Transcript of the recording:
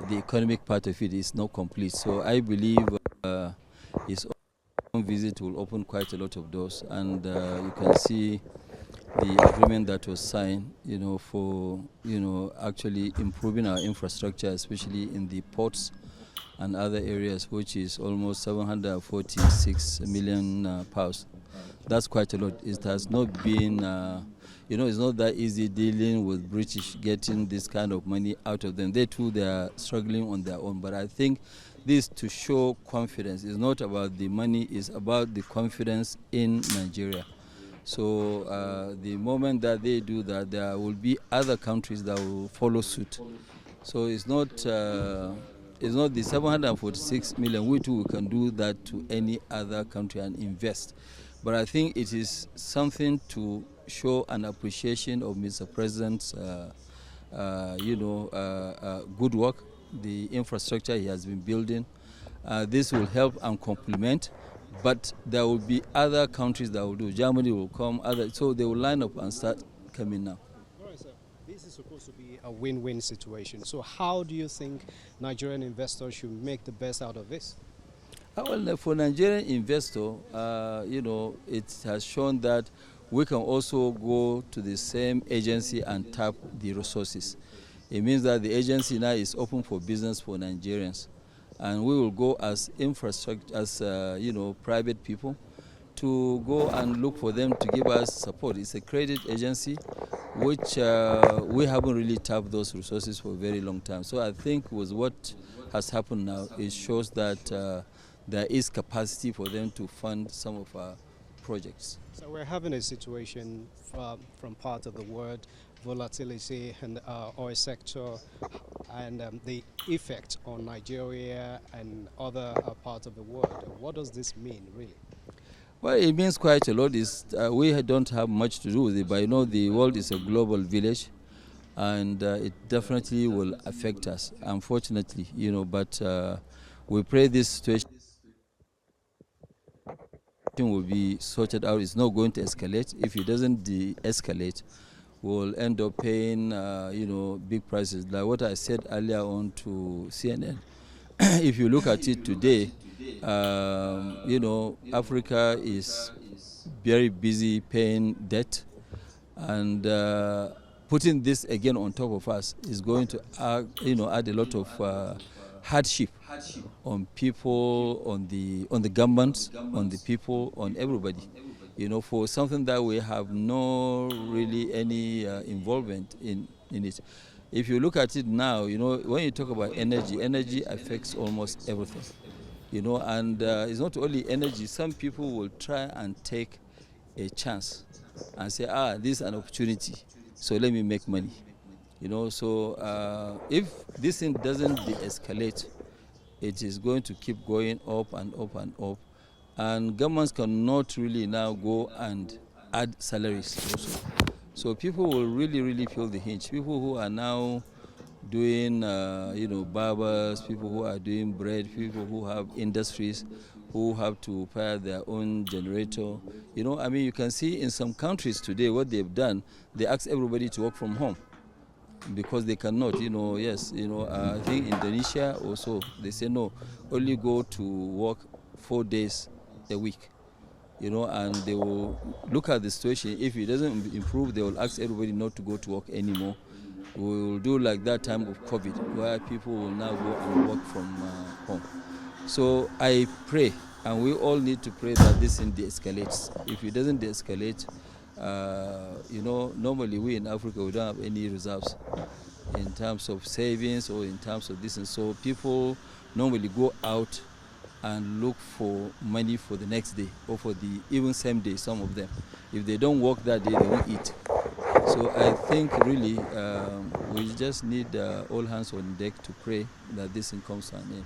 the economic part of it is not complete. So I believe his own visit will open quite a lot of doors, and you can see the agreement that was signed, for actually improving our infrastructure, especially in the ports and other areas, which is almost 746 million pounds. That's quite a lot. It has not been, it's not that easy dealing with British, getting this kind of money out of them. They too, they are struggling on their own. But I think this to show confidence. It's not about the money, it's about the confidence in Nigeria. So the moment that they do that, there will be other countries that will follow suit. So it's not the 746 million. We too can do that to any other country and invest. But I think it is something to show an appreciation of Mr. President's, good work, the infrastructure he has been building. This will help and complement. But there will be other countries that will do. Germany will come, so they will line up and start coming now. All right, sir. This is supposed to be a win-win situation. So how do you think Nigerian investors should make the best out of this? Well, for Nigerian investor, it has shown that we can also go to the same agency and tap the resources. It means that the agency now is open for business for Nigerians. And we will go as infrastructure, as private people, to go and look for them to give us support. It's a credit agency, which we haven't really tapped those resources for a very long time. So I think with what has happened now, it shows that there is capacity for them to fund some of our projects. So we're having a situation from part of the world, volatility in the oil sector, and the effect on Nigeria and other parts of the world. What does this mean, really? Well, it means quite a lot. We don't have much to do with it, but the world is a global village, and it definitely will affect us, unfortunately, but we pray this situation will be sorted out. It's not going to escalate. If it doesn't de-escalate, we'll end up paying, big prices. Like what I said earlier on to CNN. If you look at it today, Africa is very busy paying debt, and putting this again on top of us is going to add a lot of hardship on people, on the governments, on the people, on everybody. For something that we have no really any involvement in it. If you look at it now, when you talk about energy affects almost everything. And it's not only energy. Some people will try and take a chance and say, this is an opportunity, so let me make money. So if this thing doesn't de-escalate, it is going to keep going up and up and up. And governments cannot really now go and add salaries also. So people will really, really feel the hinge. People who are now doing, barbers, people who are doing bread, people who have industries, who have to fire their own generator. You can see in some countries today what they've done, they ask everybody to work from home because they cannot, I think Indonesia also, they say no, only go to work 4 days a week, and they will look at the situation. If it doesn't improve, they will ask everybody not to go to work anymore. We will do like that time of COVID, where people will now go and work from home. So I pray, and we all need to pray that this thing de-escalates. If it doesn't de-escalate, normally we in Africa, we don't have any reserves in terms of savings or in terms of this. And so people normally go out and look for money for the next day or for the even same day, some of them. If they don't work that day, they won't eat. So I think really we just need all hands on deck to pray that this thing comes to an end.